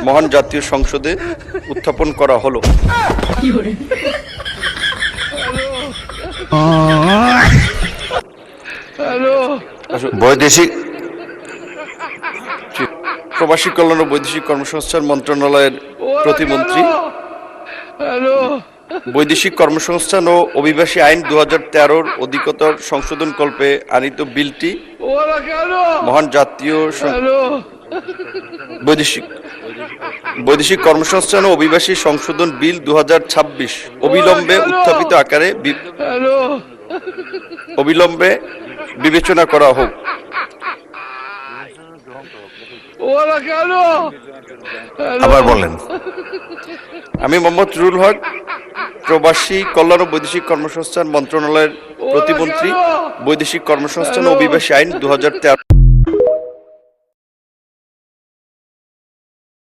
মহান জাতীয় সংসদে উত্থাপন করা হলো। বৈদেশিক প্রবাসী কল্যাণ ও বৈদেশিক কর্মসংস্থান মন্ত্রণালয়ের প্রতিমন্ত্রী বৈদেশিক কর্মসংস্থান ও অভিবাসী আইন 2013 অধিকতর সংশোধন কল্পে আনিত বিলটি মহান জাতীয় বৈদেশিক কর্মসংস্থান ও অভিবাসী সংশোধন বিল 2026 অবিলম্বে উত্থাপিত আকারে অবিলম্বে বিবেচনা করা হোক। আবার বলেন। আমি মোহাম্মদ রুহুল হক, প্রবাসী কল্যাণ ও বৈদেশিক কর্মসংস্থান মন্ত্রণালয়ের প্রতিমন্ত্রী, বৈদেশিক কর্মসংস্থান ও অভিবাসী আইন 2013